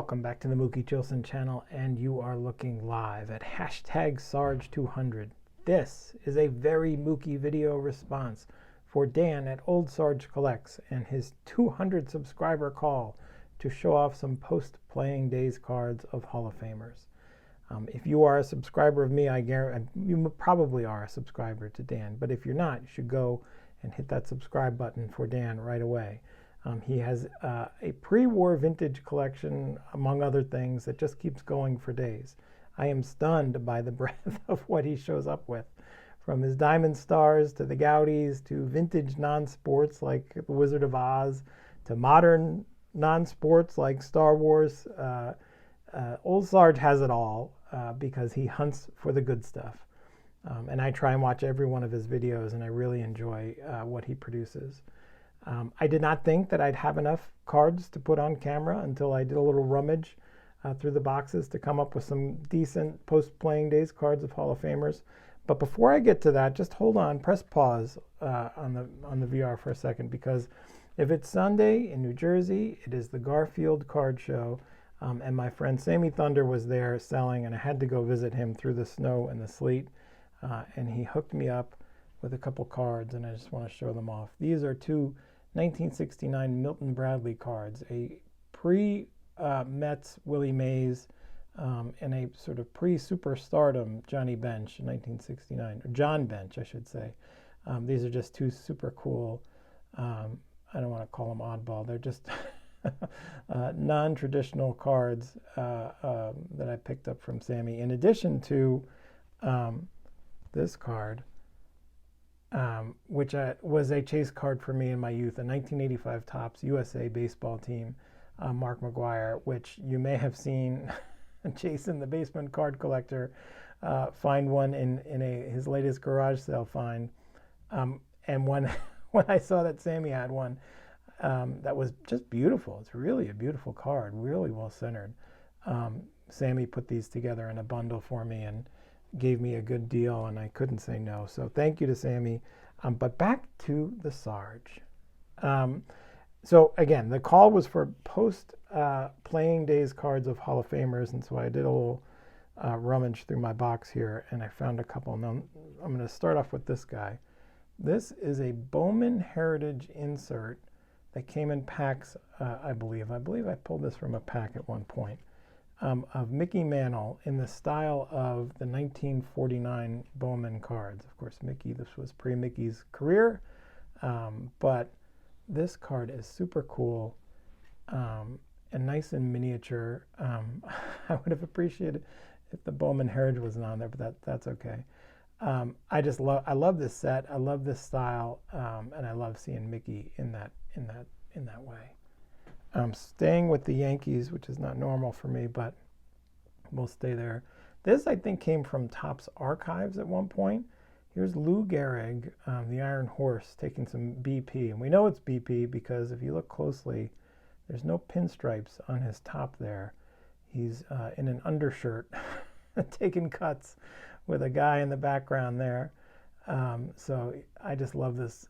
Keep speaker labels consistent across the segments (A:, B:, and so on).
A: Welcome back to the Mookie Chilson channel, and you are looking live at hashtag Sarge200. This is a Very Mookie video response for Dan at Old Sarge Collects and his 200 subscriber call to show off some post-playing days cards of Hall of Famers. If you are a subscriber of me, I guarantee you probably are a subscriber to Dan, but if you're not, you should go and hit that subscribe button for Dan right away. He has a pre-war vintage collection, among other things, that just keeps going for days. I am stunned by the breadth of what he shows up with, from his Diamond Stars to the Gaudies to vintage non-sports like The Wizard of Oz to modern non-sports like Star Wars. Old Sarge has it all because he hunts for the good stuff. And I try and watch every one of his videos, and I really enjoy what he produces. I did not think that I'd have enough cards to put on camera until I did a little rummage through the boxes to come up with some decent post-playing days cards of Hall of Famers. But before I get to that, just hold on, press pause on the VR for a second, because if it's Sunday in New Jersey, it is the Garfield card show, and my friend Sammy Thunder was there selling, and I had to go visit him through the snow and the sleet, and he hooked me up with a couple cards, and I just want to show them off. These are two 1969 Milton Bradley cards, a pre-Mets Willie Mays and a sort of pre-superstardom Johnny Bench in 1969, or John Bench, I should say. These are just two super cool, I don't want to call them oddball, they're just non-traditional cards that I picked up from Sammy, in addition to this card, which was a chase card for me in my youth, a 1985 Topps USA baseball team, Mark McGuire, which you may have seen Jason, the basement card collector, find one in his latest garage sale find. And when I saw that Sammy had one, that was just beautiful. It's really a beautiful card, really well centered. Sammy put these together in a bundle for me and gave me a good deal, and I couldn't say no. So thank you to Sammy. But back to the Sarge. So again, the call was for post-playing days cards of Hall of Famers, and so I did a little rummage through my box here, and I found a couple. Now, I'm going to start off with this guy. This is a Bowman Heritage insert that came in packs, I believe. I believe I pulled this from a pack at one point. Of Mickey Mantle in the style of the 1949 Bowman cards. Of course, Mickey, this was pre-Mickey's career, but this card is super cool and nice and miniature. I would have appreciated if the Bowman Heritage wasn't on there, but that's okay. I love this set. I love this style, and I love seeing Mickey in that way. Staying with the Yankees, which is not normal for me, but we'll stay there. This, I think, came from Topps Archives at one point. Here's Lou Gehrig, the Iron Horse, taking some BP. And we know it's BP because if you look closely, there's no pinstripes on his top there. He's in an undershirt taking cuts with a guy in the background there. So I just love this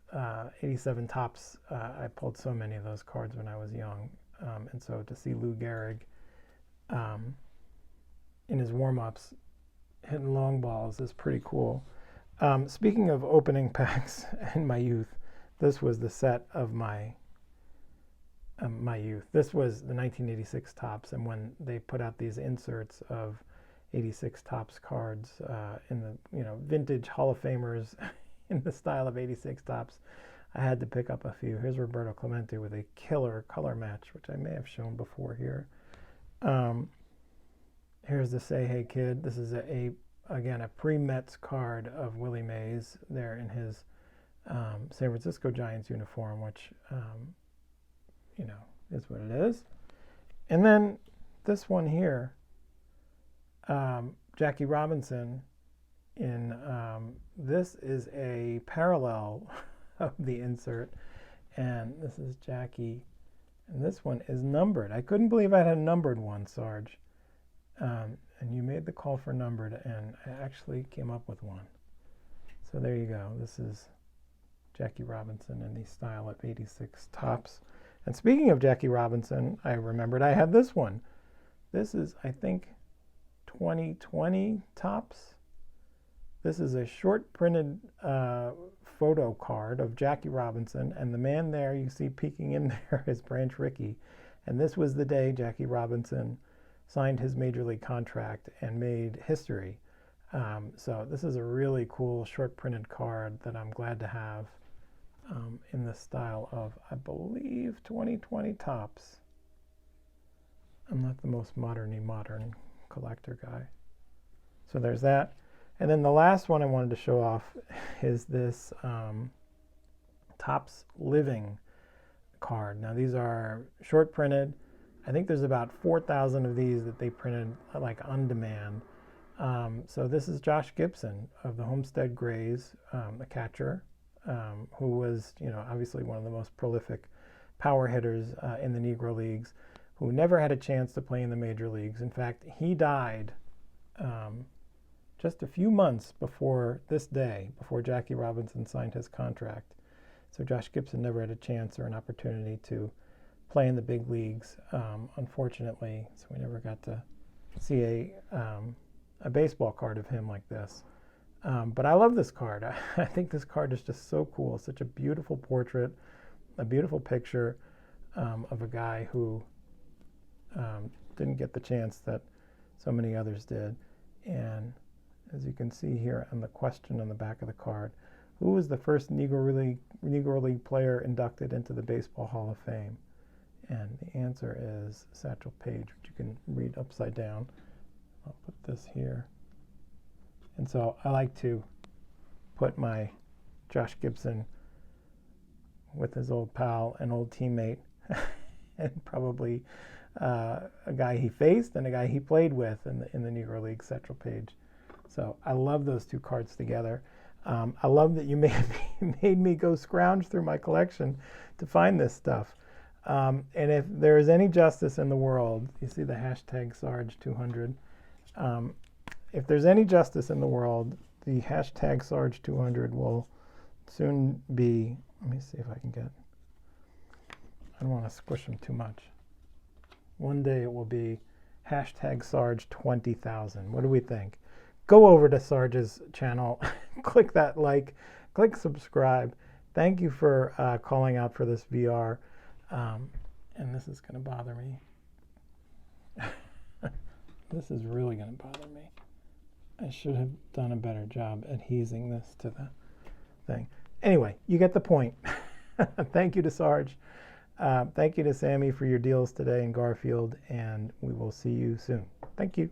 A: 87 Topps. I pulled so many of those cards when I was young. And so to see Lou Gehrig in his warm-ups hitting long balls is pretty cool. Speaking of opening packs in my youth, this was the set of my youth. This was the 1986 Topps, and when they put out these inserts of 86 Topps cards in the vintage Hall of Famers in the style of 86 Topps, I had to pick up a few. Here's Roberto Clemente with a killer color match, which I may have shown before here. Here's the Say Hey Kid. This is again a pre-Mets card of Willie Mays there in his San Francisco Giants uniform, which is what it is. And then this one here, Jackie Robinson in this is a parallel of the insert, and this is Jackie, and this one is numbered. I couldn't believe I had a numbered one, Sarge, and you made the call for numbered, and I actually came up with one. So there you go. This is Jackie Robinson in the style of 86 Topps. And speaking of Jackie Robinson, I remembered I had this one. This is, I think, 2020 tops. This is a short printed photo card of Jackie Robinson, and the man there you see peeking in there is Branch Rickey. And this was the day Jackie Robinson signed his major league contract and made history. So this is a really cool short printed card that I'm glad to have in the style of, I believe, 2020 tops. I'm not the most modern collector guy. So there's that. And then the last one I wanted to show off is this Topps Living card. Now these are short printed. I think there's about 4,000 of these that they printed like on demand. So this is Josh Gibson of the Homestead Grays, a catcher, who was, obviously one of the most prolific power hitters in the Negro Leagues, who never had a chance to play in the major leagues. In fact, he died just a few months before this day, before Jackie Robinson signed his contract. So Josh Gibson never had a chance or an opportunity to play in the big leagues, unfortunately. So we never got to see a baseball card of him like this. But I love this card. I think this card is just so cool. Such a beautiful portrait, a beautiful picture of a guy who didn't get the chance that so many others did. And as you can see here on the question on the back of the card, who was the first Negro League player inducted into the Baseball Hall of Fame? And the answer is Satchel Paige, which you can read upside down. I'll put this here. And so I like to put my Josh Gibson with his old pal and old teammate, and probably a guy he faced and a guy he played with in the Negro League, Satchel Paige. So I love those two cards together. I love that you made me go scrounge through my collection to find this stuff. And if there is any justice in the world, you see the hashtag Sarge200. If there's any justice in the world, the hashtag Sarge200 will soon be, let me see if I can get, I don't want to squish them too much. One day it will be hashtag Sarge20,000. What do we think? Go over to Sarge's channel, click that like, click subscribe. Thank you for calling out for this VR. And this is going to bother me. This is really going to bother me. I should have done a better job adhesing this to the thing. Anyway, you get the point. Thank you to Sarge. Thank you to Sammy for your deals today in Garfield, and we will see you soon. Thank you.